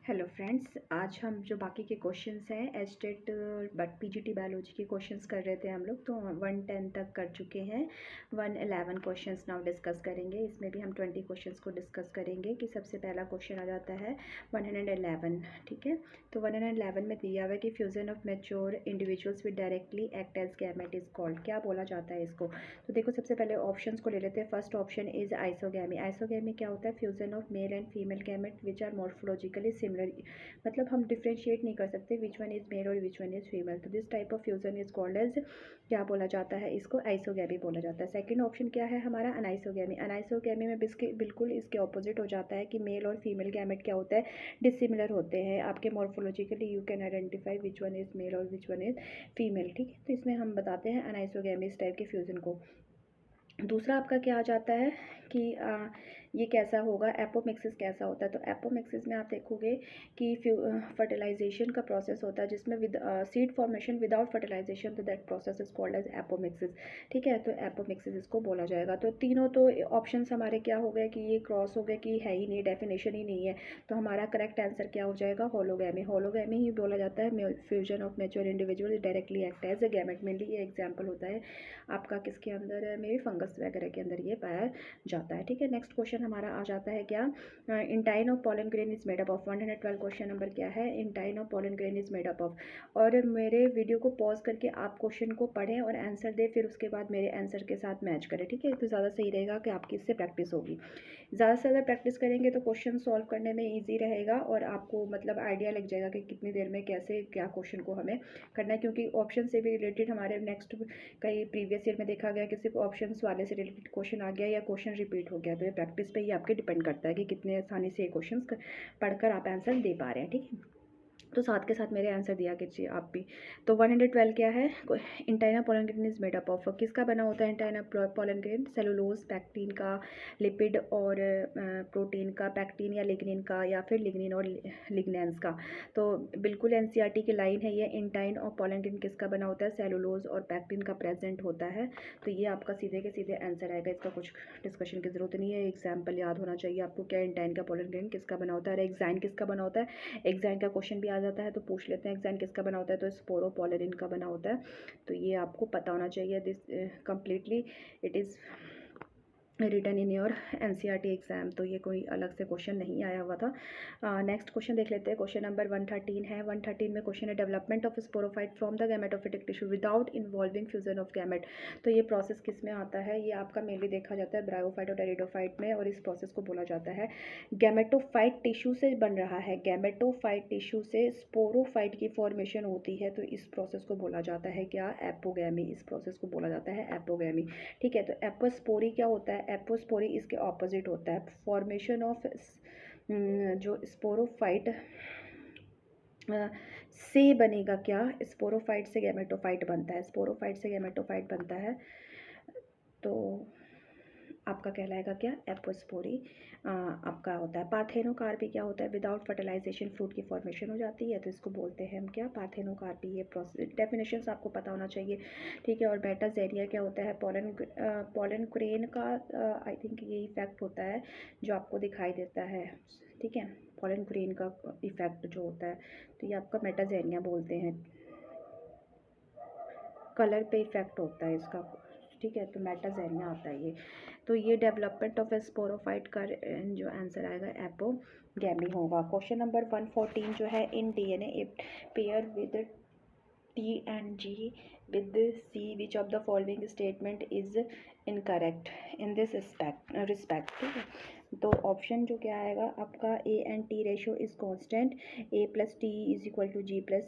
Hello friends, आज हम जो बाकी के क्वेश्चंस हैं एस्टेट बट पीजीटी बायोलॉजी के क्वेश्चंस कर रहे थे हम लोग, तो 110 तक कर चुके हैं। 111 क्वेश्चंस नाउ डिस्कस करेंगे। इसमें भी हम 20 क्वेश्चंस को डिस्कस करेंगे। कि सबसे पहला क्वेश्चन आ जाता है 111। ठीक है, तो 111 में दिया हुआ है कि fusion of mature individuals with directly act as gamete is called. क्या बोला जाता है इसको? तो देखो, सबसे पहले ऑप्शंस को ले लेते हैं। First option is isogamy. Isogamy क्या होता है? Fusion of male and female gamete which are morphologically similar. मतलब हम डिफ्रेंशिएट नहीं कर सकते विच वन इज मेल और विच वन इज फीमेल। तो this type of fusion is called as, क्या बोला जाता है इसको? आइसोगैमी बोला जाता है। सेकंड ऑप्शन क्या है हमारा? अनाइसोगैमी। अनाइसोगैमी में बिल्कुल इसके ऑपोजिट हो जाता है कि मेल और फीमेल गैमेट क्या होता है? डिसिमिलर होते हैं आपके morphologically. You can identify which one is male और विच वन इज फीमेल। ठीक है, तो इसमें हम बताते हैं अनाइसोगैमी इस टाइप के फ्यूजन को। दूसरा आपका क्या आ जाता है कि ये कैसा होगा? एपोमिक्सिस कैसा होता है? तो एपोमिक्सिस में आप देखोगे कि फर्टिलाइजेशन का प्रोसेस होता है जिसमें with seed formation without fertilization, तो that process is called as apomixis. ठीक है, तो एपोमिक्सिस इसको बोला जाएगा। तो तीनों तो ऑप्शंस हमारे क्या हो गए कि ये क्रॉस हो गए कि है ही नहीं, डेफिनेशन ही नहीं है। तो हमारा करेक्ट आंसर क्या हो जाएगा? होलोगैमी। होलोगैमी ही बोला जाता है fusion of mature individual directly act as a gamete. Mainly ये एग्जाम्पल होता है आपका किसके अंदर? मे बी फंगस वगैरह के अंदर ये पाया जाता है। ठीक है, नेक्स्ट क्वेश्चन हमारा आ जाता है क्या? Intine of pollen grain is made up of. 112 question number क्या है? Intine of pollen grain is made up of. और मेरे वीडियो को पॉज करके आप क्वेश्चन को पढ़ें और आंसर दें, फिर उसके बाद मेरे आंसर के साथ मैच करें। ठीक है, तो ज़्यादा सही रहेगा कि आपकी इससे प्रैक्टिस होगी। ज़्यादा से ज़्यादा प्रैक्टिस करेंगे तो क्वेश्चन सॉल्व करने में ईजी रहेगा और आपको मतलब आइडिया लग जाएगा कि कितनी देर में कैसे क्या क्वेश्चन को हमें करना है। क्योंकि ऑप्शन से भी रिलेटेड हमारे नेक्स्ट कई प्रीवियस ईयर में देखा गया कि सिर्फ ऑप्शंस वाले से रिलेटेड क्वेश्चन आ गया या क्वेश्चन रिपीट हो गया। तो ये प्रैक्टिस पे ही आपके डिपेंड करता है कि कितने आसानी से ये क्वेश्चन पढ़कर आप आंसर दे पा रहे हैं। ठीक है, तो साथ के साथ मेरे आंसर दिया कीजिए आप भी। तो 112 क्या है? Intine pollen grain is made up of. किसका बना होता है intine pollen grain? Cellulose, pectin का, लिपिड और प्रोटीन का, पैक्टिन या लिग्निन का, या फिर लिग्निन और लिग्नेंस का। तो बिल्कुल एनसीईआरटी की लाइन है ये। इंटाइन और पोलन ग्रेन किसका बना होता है? सेलुलोज और पैक्टिन का प्रेजेंट होता है। तो ये आपका सीधे के सीधे आंसर आएगा। इसका कुछ डिस्कशन की जरूरत नहीं है। एग्जाम्पल याद होना चाहिए आपको। क्या इंटाइन का पोलन ग्रेन किसका बना होता है? और एक्साइन किसका बना होता है? एक्साइन का क्वेश्चन भी आ जाता है तो पूछ लेते हैं एक्साइन किसका बना होता है? तो स्पोरोपोलेरिन का बना होता है। तो ये आपको पता होना चाहिए। This completely it is written in your NCERT exam. तो ये कोई अलग से क्वेश्चन नहीं आया हुआ था। नेक्स्ट क्वेश्चन देख लेते हैं। क्वेश्चन नंबर 113 है। 113 में क्वेश्चन है development of sporophyte from the gametophytic tissue without involving fusion of gamete. तो ये प्रोसेस किस में आता है? ये आपका मेनली देखा जाता है ब्रायोफाइट और टेरिडोफाइट में, और इस प्रोसेस को बोला जाता है गैमेटोफाइट टिश्यू से बन रहा है। गैमेटोफाइट टिश्यू से स्पोरोफाइट की फॉर्मेशन होती है। तो इस प्रोसेस को बोला जाता है क्या? एपोगैमी। इस प्रोसेस को बोला जाता है एपोगैमी। ठीक है, तो एपोस्पोरी क्या होता है? एपोस्पोरी इसके ऑपोजिट होता है। फॉर्मेशन ऑफ जो स्पोरोफाइट से बनेगा क्या? स्पोरोफाइट से गैमेटोफाइट बनता है। स्पोरोफाइट से गैमेटोफाइट बनता है तो आपका कहलाएगा क्या? एपोस्पोरी आपका होता है। पार्थेनोकार्पी क्या होता है? विदाउट फर्टिलाइजेशन फ्रूट की फॉर्मेशन हो जाती है, तो इसको बोलते हैं हम क्या? पार्थेनोकार्पी। ये प्रोसेस डेफिनेशंस आपको पता होना चाहिए। ठीक है, और मेटाजेनिया क्या होता है? पोलन ग्रेन का आई थिंक ये इफेक्ट होता है जो आपको दिखाई देता है। ठीक है, पोलन ग्रेन का इफेक्ट जो होता है, तो ये आपका मेटाजेनिया बोलते हैं। कलर पे इफेक्ट होता है इसका। ठीक है, तो मेटाजेनिया आता है ये। तो ये डेवलपमेंट ऑफ स्पोरोफाइट का जो आंसर आएगा एपोगैमी होगा। क्वेश्चन नंबर 114 जो है, in DNA pair with T and G with C which of the following statement is incorrect in this respect. ठीक है, तो ऑप्शन जो क्या आएगा आपका? A and T ratio is constant, A plus T is equal to G plus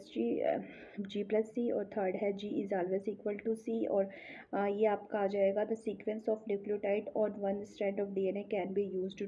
C, और third है G is always equal to C. और ये आपका आ जाएगा the sequence of nucleotide on one strand of DNA can be used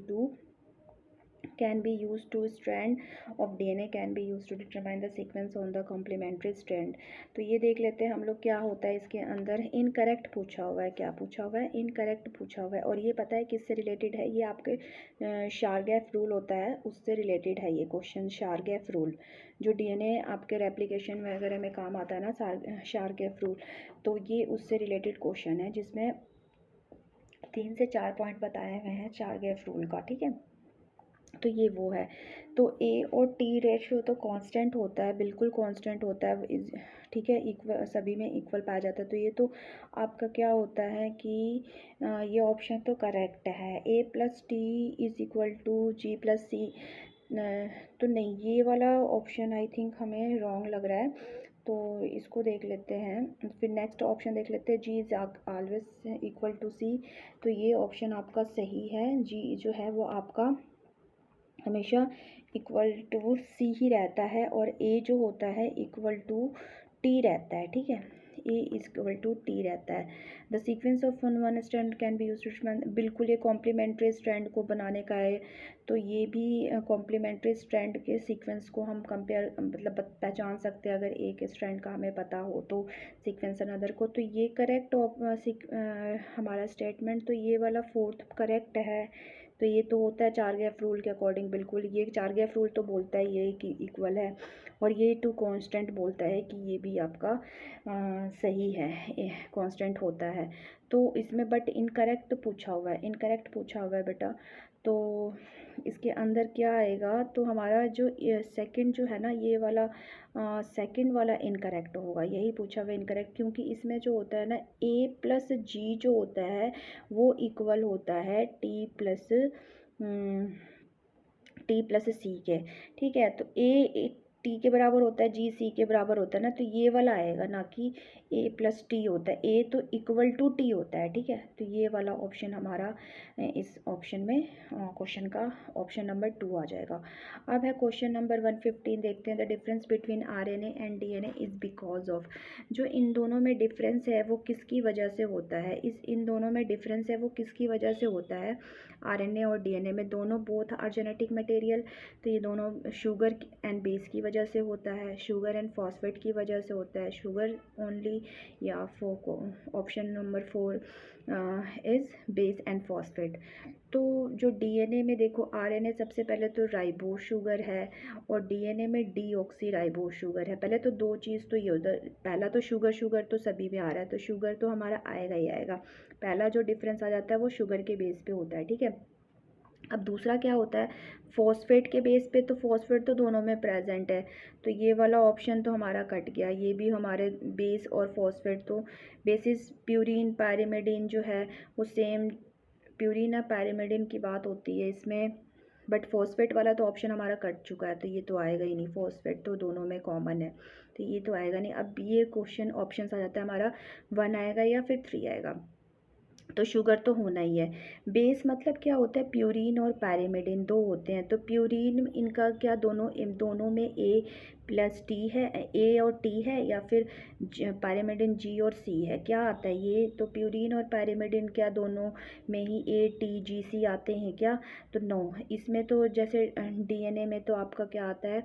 to strand of DNA can be used to determine the sequence on the complementary strand। तो ये देख लेते हैं हम लोग क्या होता है इसके अंदर। इनकरेक्ट पूछा हुआ है। क्या पूछा हुआ है? इनकरेक्ट पूछा हुआ है। और ये पता है किससे रिलेटेड है? ये आपके शारगैफ रूल होता है, उससे रिलेटेड है ये क्वेश्चन। शारगैफ रूल जो डीएनए आपके रेप्लिकेशन वगैरह में काम आता है ना, शारगैफ रूल, तो ये उससे रिलेटेड क्वेश्चन है जिसमें 3 से 4 पॉइंट बताए हुए हैं शारगैफ रूल का। ठीक है, तो ये वो है। तो ए और टी रेशियो तो कांस्टेंट होता है, बिल्कुल कांस्टेंट होता है, ठीक है, इक्वल सभी में इक्वल पाया जाता है। तो ये तो आपका क्या होता है कि ये ऑप्शन तो करेक्ट है, A plus T is equal to G plus C. तो नहीं, ये वाला ऑप्शन आई थिंक हमें रॉन्ग लग रहा है, तो इसको देख लेते हैं। फिर नेक्स्ट ऑप्शन देख लेते हैं, जी इज़ ऑलवेज इक्वल टू सी। तो ये ऑप्शन आपका सही है, जी जो है वो आपका हमेशा इक्वल टू सी ही रहता है, और ए जो होता है इक्वल टू टी रहता है, ठीक है, ए इक्वल टू टी रहता है। The sequence of one strand can be used to, बिल्कुल ये कॉम्प्लीमेंट्री स्ट्रैंड को बनाने का है। तो ये भी कॉम्प्लीमेंट्री स्ट्रैंड के सीक्वेंस को हम कंपेयर मतलब पहचान सकते हैं अगर एक स्ट्रैंड का हमें पता हो तो सीक्वेंस अनदर को। तो ये करेक्ट हमारा स्टेटमेंट, तो ये वाला फोर्थ करेक्ट है। तो ये तो होता है चारगैफ रूल के अकॉर्डिंग, बिल्कुल ये चारगैफ रूल तो बोलता है ये कि इक्वल है, और ये टू कांस्टेंट बोलता है कि ये भी आपका सही है, कांस्टेंट होता है। तो इसमें बट इनकरेक्ट पूछा हुआ है, इनकरेक्ट पूछा हुआ है बेटा। तो इसके अंदर क्या आएगा, तो हमारा जो सेकंड जो है ना ये वाला सेकंड वाला इनकरेक्ट होगा, यही पूछा हुआ इनकरेक्ट, क्योंकि इसमें जो होता है ना ए प्लस जी जो होता है वो इक्वल होता है टी प्लस सी के, ठीक है। तो ए टी के बराबर होता है, जी सी के बराबर होता है ना, तो ये वाला आएगा, ना कि ए प्लस टी होता है, ए तो इक्वल टू टी होता है, ठीक है। तो ये वाला ऑप्शन हमारा इस ऑप्शन में क्वेश्चन का ऑप्शन नंबर 2 आ जाएगा। अब है क्वेश्चन नंबर 115, देखते हैं। The difference between RNA and DNA is because of, जो इन दोनों में डिफरेंस है वो किसकी वजह से होता है, इन दोनों में डिफरेंस है वो किसकी वजह से होता है, आरएनए और डीएनए में, दोनों बोथ आर जेनेटिक मटेरियल। तो ये दोनों शुगर एंड बेस की वजह से होता है, शुगर एंड फॉस्फेट की वजह से होता है, शुगर ओनली, या option number 4 is base and phosphate. तो जो डीएनए में देखो, आरएनए सबसे पहले तो राइबोस शुगर है, और डीएनए में डीऑक्सी राइबोस शुगर है। पहले तो दो चीज़ तो ये होता है, पहला तो शुगर तो सभी में आ रहा है, तो शुगर तो हमारा आएगा ही आएगा। पहला जो डिफरेंस आ जाता है वो शुगर के बेस पे होता है, ठीक है। अब दूसरा क्या होता है, फॉस्फेट के बेस पे, तो फॉस्फेट तो दोनों में प्रेजेंट है, तो ये वाला ऑप्शन तो हमारा कट गया। ये भी हमारे बेस और फॉस्फेट तो बेसिस प्यूरिन पैरिमिडिन जो है वो सेम, प्यूरिन और पैरिमिडिन की बात होती है इसमें, बट फॉस्फेट वाला तो ऑप्शन हमारा कट चुका है, तो ये तो आएगा ही नहीं, फॉस्फेट तो दोनों में कॉमन है, तो ये तो आएगा नहीं। अब ये क्वेश्चन ऑप्शन आ जाता है हमारा 1 आएगा या फिर 3 आएगा। तो शुगर तो होना ही है। बेस मतलब क्या होता है, प्यूरिन और पैरिमिडिन दो होते हैं, तो प्यूरिन इनका क्या दोनों, इन दोनों में ए प्लस टी है, ए और टी है, या फिर पैरिमिडिन जी और सी है, क्या आता है ये, तो प्यूरिन और पैरिमिडिन क्या दोनों में ही ए टी जी सी आते हैं क्या, तो नो। इसमें तो जैसे डीएनए में तो आपका क्या आता है,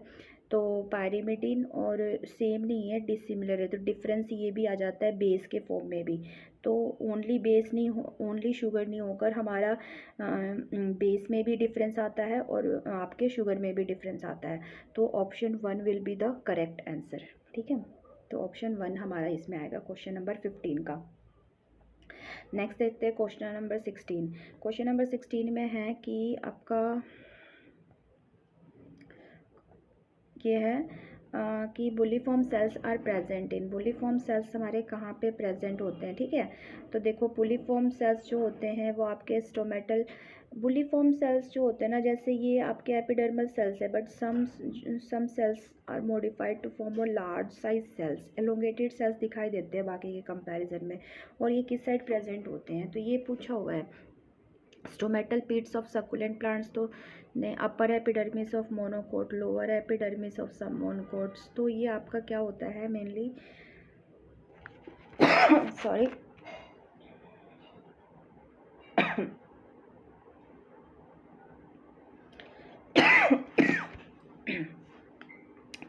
तो पैरिमिडिन और सेम नहीं है, डिसिमिलर है, तो डिफरेंस ये भी आ जाता है बेस के फॉर्म में भी। तो ओनली बेस नहीं हो, ओनली शुगर नहीं होकर हमारा बेस में भी डिफरेंस आता है और आपके शुगर में भी डिफरेंस आता है। तो option 1 will be the correct answer, ठीक है। तो ऑप्शन 1 हमारा इसमें आएगा क्वेश्चन नंबर 15 का। नेक्स्ट देखते हैं क्वेश्चन नंबर 16। क्वेश्चन नंबर 16 में है कि आपका ये है कि bulliform cells are present in, bulliform cells हमारे कहाँ पे प्रेजेंट होते हैं, ठीक है। तो देखो बुलिफॉर्म सेल्स जो होते हैं वो आपके स्टोमेटल, बुलिफॉर्म सेल्स जो होते हैं ना, जैसे ये आपके एपिडर्मल सेल्स है, but some cells are modified to form और large size cells, elongated cells दिखाई देते हैं बाकी के कंपैरिजन में, और ये किस साइड प्रेजेंट होते हैं, तो ये पूछा हुआ है। Stomatal pits of succulent plants, तो ने upper epidermis of monocot, lower epidermis of some monocots. तो ये आपका क्या होता है मेनली सॉरी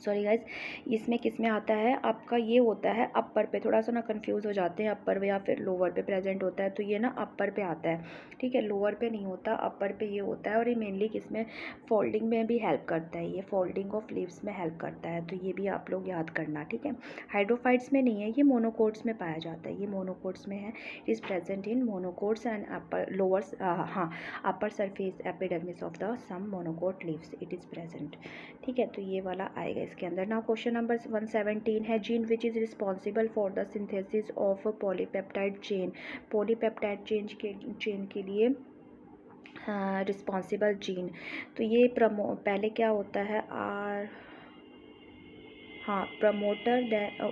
सॉरी गाइज, इसमें किस में आता है आपका, ये होता है अपर पे, थोड़ा सा ना कंफ्यूज हो जाते हैं, अपर पे या फिर लोअर पे प्रेजेंट होता है, तो ये ना अपर पे आता है, ठीक है, लोअर पे नहीं होता, अपर पे ये होता है। और ये मेनली किस में, फोल्डिंग में भी हेल्प करता है, ये फोल्डिंग ऑफ लीव्स में हेल्प करता है, तो ये भी आप लोग याद करना, ठीक है। हाइड्रोफाइट्स में नहीं है, ये मोनोकोट्स में पाया जाता है, ये मोनोकोट्स में है, it is present in monocots and upper lower हाँ upper surface epidermis of the some monocot leaves it is present, ठीक है। तो ये वाला आएगा इसके अंदर। नाउ क्वेश्चन नंबर 117 है, gene which is responsible for the synthesis of polypeptide chain, polypeptide chain के लिए रिस्पॉन्सिबल जीन, तो ये पहले क्या होता है प्रमोटर,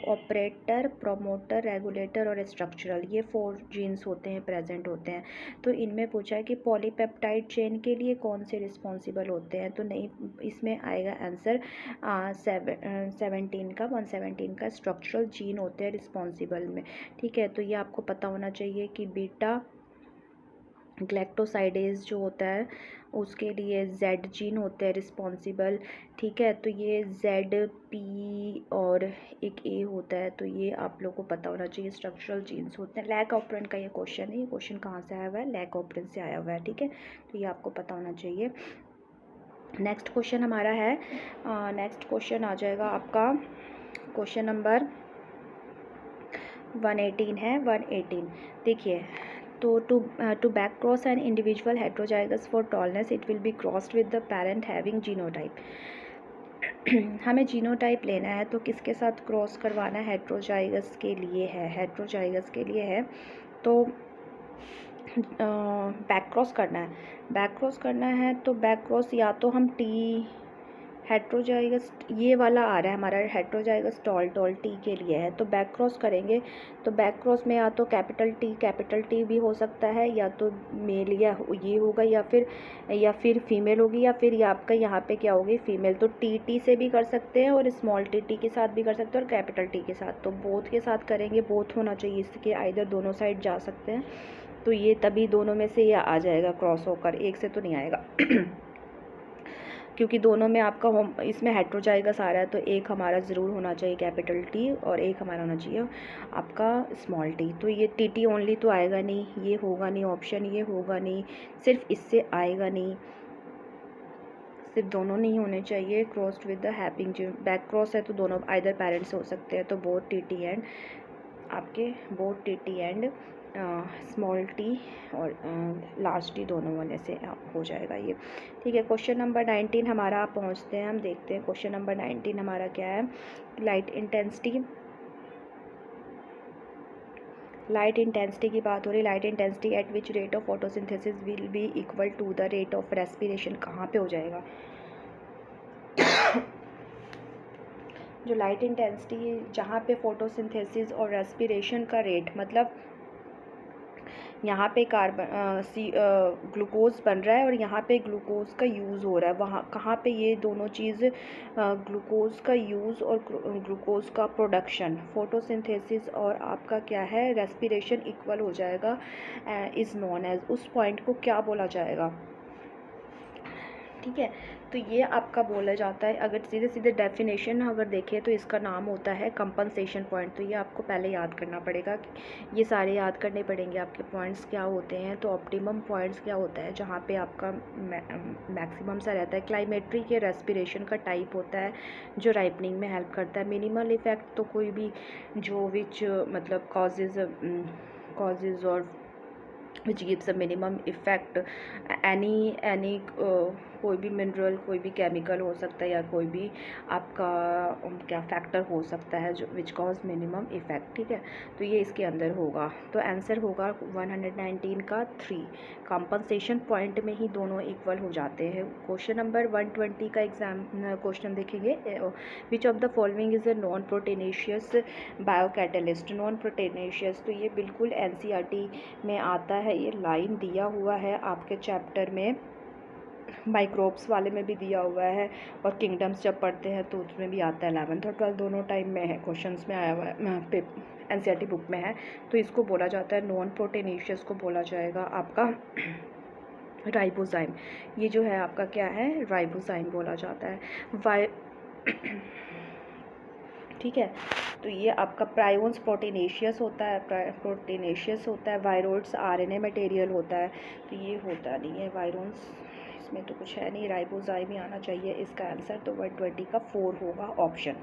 ऑपरेटर, प्रमोटर, रेगुलेटर और स्ट्रक्चरल, ये 4 जीन्स होते हैं, प्रेजेंट होते हैं। तो इनमें पूछा है कि पॉलीपेप्टाइड चेन के लिए कौन से रिस्पॉन्सिबल होते हैं, तो नहीं, इसमें आएगा आंसर 117 का स्ट्रक्चरल जीन होते हैं रिस्पॉन्सिबल में, ठीक है। तो ये आपको पता होना चाहिए कि बीटा ग्लैक्टोसाइडेज जो होता है उसके लिए जेड जीन होते हैं रिस्पॉन्सिबल, ठीक है। तो ये जेड, पी और एक ए होता है, तो ये आप लोग को पता होना चाहिए, स्ट्रक्चरल जीन्स होते हैं। लैक ऑपरेंट का ये क्वेश्चन है, ये क्वेश्चन कहाँ से आया हुआ है, लैक ऑपरेंट से आया हुआ है, ठीक है, तो ये आपको पता होना चाहिए। नेक्स्ट क्वेश्चन हमारा है, नेक्स्ट क्वेश्चन आ जाएगा आपका क्वेश्चन नंबर 118 है, 118 देखिए, तो to back cross an individual heterozygous for tallness it will be crossed with the parent having genotype हमें जीनोटाइप लेना है, तो किसके साथ क्रॉस करवाना है, हेट्रोजाइगस के लिए है, हेट्रोजाइगस के लिए है, तो बैक क्रॉस करना है, बैक क्रॉस करना है, तो बैक क्रॉस या तो हम टी हेट्रोजाइगस, ये वाला आ रहा है हमारा हेट्रोजाइगस टॉल टी के लिए है, तो बैक क्रॉस करेंगे, तो बैक क्रॉस में या तो कैपिटल टी भी हो सकता है, या तो मेल या ये होगा, या फिर फीमेल होगी, या फिर ये आपका यहाँ पे क्या होगी, फीमेल, तो टी से भी कर सकते हैं और स्मॉल टी के साथ भी कर सकते हैं और कैपिटल टी के साथ, तो बोथ के साथ करेंगे, बोथ होना चाहिए, इसके आइदर दोनों साइड जा सकते हैं, तो ये तभी दोनों में से ये आ जाएगा क्रॉस होकर, एक से तो नहीं आएगा क्योंकि दोनों में आपका इसमें हेट्रोजाइगस आ रहा है, तो एक हमारा ज़रूर होना चाहिए कैपिटल टी और एक हमारा होना चाहिए आपका स्मॉल टी, तो ये टी ओनली तो आएगा नहीं, ये होगा नहीं ऑप्शन, ये होगा नहीं, सिर्फ इससे आएगा नहीं, सिर्फ दोनों नहीं होने चाहिए, crossed with the happen gene, back cross है तो दोनों आइदर पेरेंट्स हो सकते हैं, तो बोथ टी एंड आपके both T and small T और लार्ज टी दोनों वाले से हो जाएगा ये, ठीक है। क्वेश्चन नंबर 19 हमारा पहुंचते हैं, हम देखते हैं क्वेश्चन नंबर 19 हमारा क्या है, लाइट इंटेंसिटी की बात हो रही है, light intensity at which rate of photosynthesis will be equal to the rate of respiration, कहाँ पे हो जाएगा जो लाइट इंटेंसिटी जहाँ पे फोटोसिंथेसिस और रेस्पिरेशन का रेट, मतलब यहाँ पे ग्लूकोज बन रहा है और यहाँ पे ग्लूकोज का यूज़ हो रहा है, वहाँ कहाँ पे ये दोनों चीज़, ग्लूकोज का यूज़ और ग्लूकोज का प्रोडक्शन, फोटोसिंथेसिस और आपका क्या है रेस्पिरेशन इक्वल हो जाएगा, इज़ नोन एज, उस पॉइंट को क्या बोला जाएगा, ठीक है। तो ये आपका बोला जाता है, अगर सीधे डेफिनेशन अगर देखें तो इसका नाम होता है कंपनसेशन पॉइंट, तो ये आपको पहले याद करना पड़ेगा, ये सारे याद करने पड़ेंगे आपके पॉइंट्स क्या होते हैं, तो ऑप्टिमम पॉइंट्स क्या होता है जहाँ पे आपका मैक्सिमम सा रहता है, क्लाइमेट्री के रेस्पिरेशन का टाइप होता है जो राइपनिंग में हेल्प करता है, मिनिमल इफेक्ट तो कोई भी जो विच मतलब कॉजेज और which gives a minimum effect, any कोई भी मिनरल, कोई भी केमिकल हो सकता है, या कोई भी आपका क्या फैक्टर हो सकता है जो विच कॉज मिनिमम इफेक्ट, ठीक है। तो ये इसके अंदर होगा, तो आंसर होगा 119 का 3, कंपनसेशन पॉइंट में ही दोनों इक्वल हो जाते हैं। क्वेश्चन नंबर 120 का एग्जाम क्वेश्चन देखेंगे, which of the following is a non proteinaceous biocatalyst, non proteinaceous, तो ये बिल्कुल NCERT में आता है, ये लाइन दिया हुआ है आपके चैप्टर में, माइक्रोब्स वाले में भी दिया हुआ है और किंगडम्स जब पढ़ते हैं तो उसमें भी आता है, 11th और 12th दोनों टाइम में है, क्वेश्चंस में आया हुआ है, NCERT बुक में है, तो इसको बोला जाता है नॉन प्रोटेनेशियस को बोला जाएगा आपका राइबोजाइम, ये जो है आपका क्या है राइबोजाइम बोला जाता है। ठीक है। तो ये आपका प्रायोन्स प्रोटीनेशियस होता है, वायरोइड्स आरएनए मटेरियल होता है, तो ये होता नहीं है वायरोन्स, इसमें तो कुछ है नहीं, राइबोजाइम ही आना चाहिए इसका आंसर। तो 120 का 4 होगा ऑप्शन।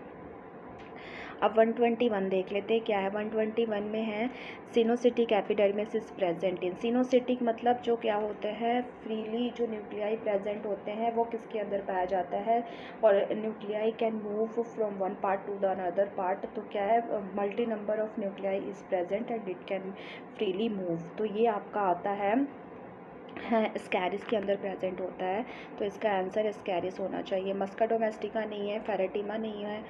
अब 121 देख लेते हैं क्या है। 121 में है सिनोसिटिक एपिडर्मिस इज प्रेजेंट इन। सिनोसिटिक मतलब जो क्या होता है, फ्रीली जो न्यूक्लियाई प्रेजेंट होते हैं वो किसके अंदर पाया जाता है, और nuclei can move from one part two the another part. तो क्या है, multi number of nuclei is present and it can freely move. तो ये आपका आता है स्कैरिस के अंदर प्रेजेंट होता है, तो इसका आंसर स्कैरिस होना चाहिए। मस्का डोमेस्टिका नहीं है, फेरेटिमा नहीं है,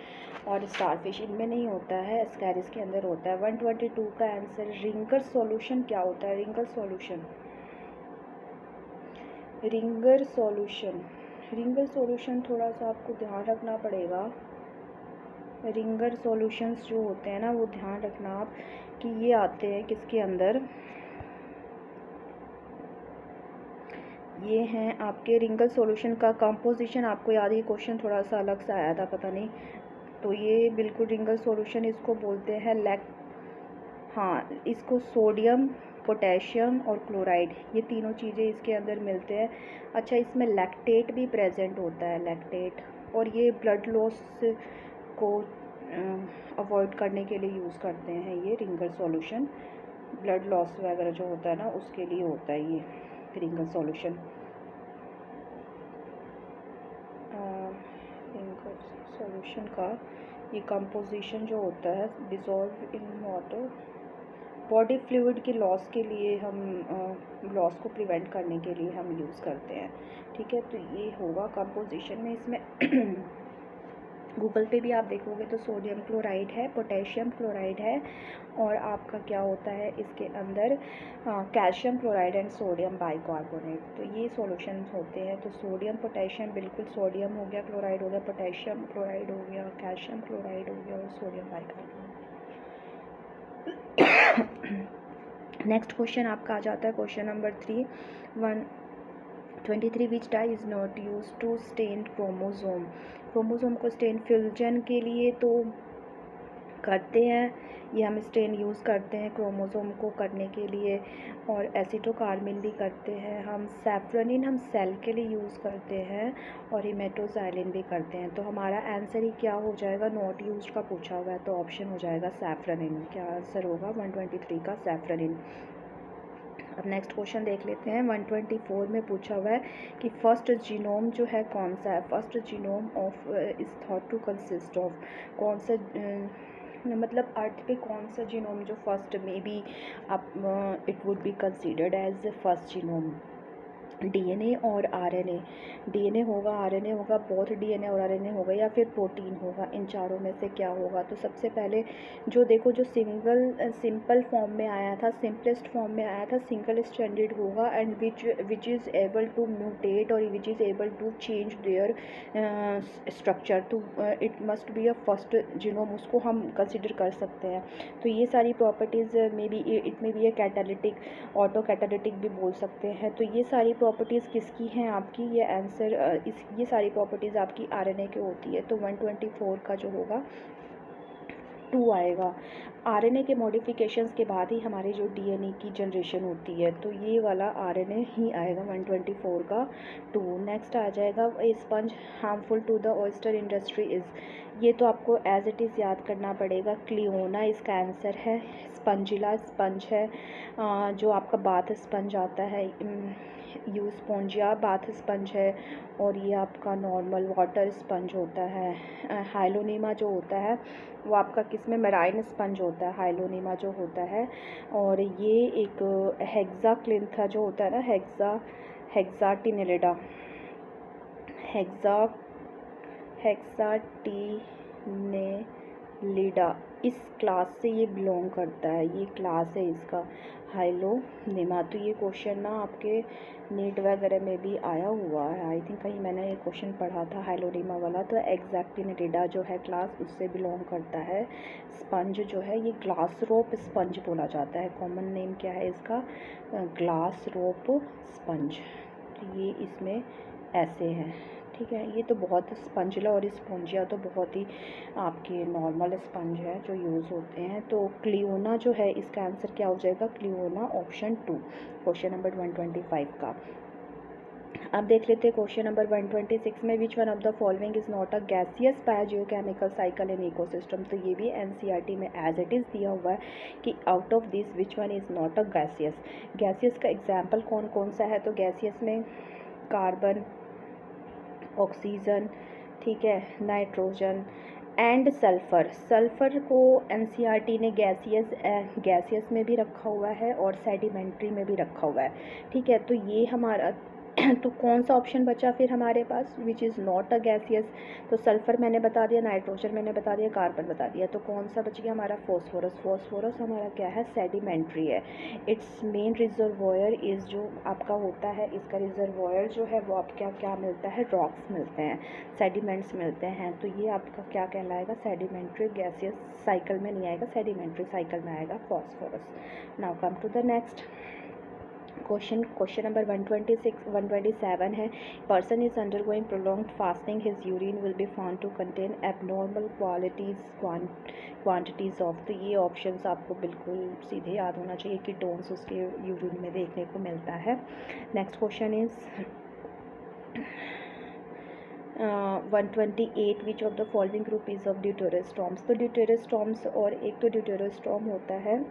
और स्टारफिश इनमें नहीं होता है, स्कैरिस के अंदर होता है। 122 का आंसर रिंगर सॉल्यूशन क्या होता है। रिंगर सॉल्यूशन थोड़ा सा आपको ध्यान रखना पड़ेगा। रिंगर सॉल्यूशंस जो होते हैं ना, वो ध्यान रखना आप कि ये आते हैं किसके अंदर, ये हैं आपके रिंगल सॉल्यूशन का कंपोजिशन। आपको याद, ये क्वेश्चन थोड़ा सा अलग सा आया था, पता नहीं। तो ये बिल्कुल रिंगल सॉल्यूशन इसको बोलते हैं हाँ, इसको सोडियम, पोटेशियम और क्लोराइड, ये तीनों चीज़ें इसके अंदर मिलते हैं। अच्छा, इसमें लैक्टेट भी प्रेजेंट होता है, लैक्टेट, और ये ब्लड लॉस को अवॉइड करने के लिए यूज़ करते हैं ये रिंगल सॉल्यूशन। ब्लड लॉस वगैरह जो होता है ना, उसके लिए होता है ये रिंगल सॉल्यूशन। रिंगल सॉल्यूशन का ये कंपोजिशन जो होता है, dissolve in water, body fluid की लॉस के लिए, हम लॉस को प्रिवेंट करने के लिए हम यूज़ करते हैं। ठीक है, तो ये होगा कंपोजिशन में इसमें गूगल पे भी आप देखोगे तो सोडियम क्लोराइड है, पोटेशियम क्लोराइड है, और आपका क्या होता है इसके अंदर calcium chloride and sodium bicarbonate. तो ये सॉल्यूशन होते हैं। तो सोडियम पोटेशियम, बिल्कुल सोडियम हो गया, क्लोराइड हो गया, पोटेशियम क्लोराइड हो गया, कैल्शियम क्लोराइड हो गया, और सोडियम बाइकार्बोनेट। नेक्स्ट क्वेश्चन आपका आ जाता है question number 123, which dye is not use to stain chromosome. Chromosome को स्टेन फ्यूजन के लिए तो करते हैं, ये हम स्टेन यूज़ करते हैं क्रोमोसोम को करने के लिए, और एसिटोकार्मिन भी करते हैं हम, सैफ्रोनिन हम सेल के लिए यूज़ करते हैं, और हिमेटोजाइलिन भी करते हैं। तो हमारा आंसर ही क्या हो जाएगा, नॉट यूज्ड का पूछा हुआ है, तो ऑप्शन हो जाएगा सैफ्रोनिन। क्या आंसर होगा 123 का, सैफ्रोनिन। अब नेक्स्ट क्वेश्चन देख लेते हैं। 124 में पूछा हुआ है कि फर्स्ट जीनोम जो है कौन सा है। First genome of is thought to consist of, कौन सा मतलब अर्थ पे कौन सा जीनोम जो फर्स्ट में बी अब it would be considered as first genome. DNA और आरएनए, डीएनए होगा, आरएनए होगा, बोथ डीएनए और आरएनए होगा, या फिर प्रोटीन होगा, इन चारों में से क्या होगा। तो सबसे पहले जो देखो, जो सिंपल फॉर्म में आया था, सिंपलेस्ट फॉर्म में आया था, सिंगल स्ट्रैंडेड होगा, and which is able to mutate और which is able to change their structure. तो it must be a first genome, उसको हम कंसिडर कर सकते हैं। तो ये सारी properties may be it may be a catalytic, auto catalytic भी बोल सकते हैं। तो ये सारी प्रॉपर्टीज़ किसकी हैं आपकी, ये आंसर ये सारी प्रॉपर्टीज़ आपकी आरएनए की होती है। तो 124 का जो होगा 2 आएगा। आरएनए के मॉडिफिकेशंस के बाद ही हमारी जो डीएनए की जनरेशन होती है, तो ये वाला आरएनए ही आएगा 124 का 2। नेक्स्ट आ जाएगा sponge harmful to the oyster industry is, ये तो आपको एज इट इज़ याद करना पड़ेगा, क्लियोना इसका आंसर है। स्पंजिला स्पंज है, जो आपका बाथ स्पंज आता है, यूस्पोंजिया बाथ स्पंज है, और ये आपका नॉर्मल वाटर स्पंज होता है। हाइलोनीमा जो होता है वो आपका किस में, मेराइन स्पंज होता है हाइलोनीमा जो होता है। और ये एक हेक्साक्लिंथा जो होता है ना, हेक्साटिनेलिडा, हेक्साटिनेलिडा, इस क्लास से ये बिलोंग करता है, ये क्लास है इसका हाइलोनीमा। तो ये क्वेश्चन ना आपके नीट वगैरह में भी आया हुआ है, आई थिंक कहीं मैंने ये क्वेश्चन पढ़ा था हाइलोनीमा वाला। तो हेक्साटिनेलिडा जो है क्लास, उससे बिलोंग करता है। स्पंज जो है ये ग्लास रोप स्पंज बोला जाता है, कॉमन नेम क्या है इसका, ग्लास रोप स्पंज। तो ये इसमें ऐसे है, ठीक है। ये तो बहुत स्पंजिला और स्पॉन्जिया तो बहुत ही आपके नॉर्मल स्पंज है जो यूज़ होते हैं। तो क्लियोना जो है इसका आंसर क्या हो जाएगा, क्लियोना ऑप्शन 2, क्वेश्चन नंबर 125 का। अब देख लेते हैं क्वेश्चन नंबर 126 में, which one of the following is not a gaseous biogeochemical cycle in ecosystem. तो ये भी एनसीईआरटी में एज इट इज़ दिया हुआ है कि out of this which one is not a gaseous. Gaseous का एग्जाम्पल कौन कौन सा है, तो गैसियस में कार्बन, ऑक्सीजन, ठीक है, नाइट्रोजन एंड सल्फ़र। सल्फ़र को एनसीईआरटी ने गैसियस में भी रखा हुआ है और सेडिमेंट्री में भी रखा हुआ है, ठीक है। तो ये हमारा तो कौन सा ऑप्शन बचा फिर हमारे पास, which is not a gaseous. तो सल्फ़र मैंने बता दिया, नाइट्रोजन मैंने बता दिया, कार्बन बता दिया। तो कौन सा बच गया हमारा, फॉस्फोरस। फॉस्फोरस हमारा क्या है, सेडिमेंट्री है। इट्स मेन रिजर्वॉयर इज़, जो आपका होता है इसका रिजर्वॉयर जो है वो आपका क्या मिलता है, रॉक्स मिलते हैं, सेडिमेंट्स मिलते हैं। तो ये आपका क्या कहलाएगा, सेडिमेंट्री। गैसियस साइकिल में नहीं आएगा, सेडिमेंट्री साइकिल में आएगा phosphorus. Now come to the next question number 127 है, person is undergoing prolonged fasting, his urine will be found to contain abnormal quantities of. तो ये ऑप्शंस आपको बिल्कुल सीधे याद होना चाहिए कि टोन्स उसके यूरिन में देखने को मिलता है। Next question is 128, which of the following group is of deuterostomes. तो ड्यूटेरोस्टॉम्स, और एक तो ड्यूटेरोस्टॉम होता है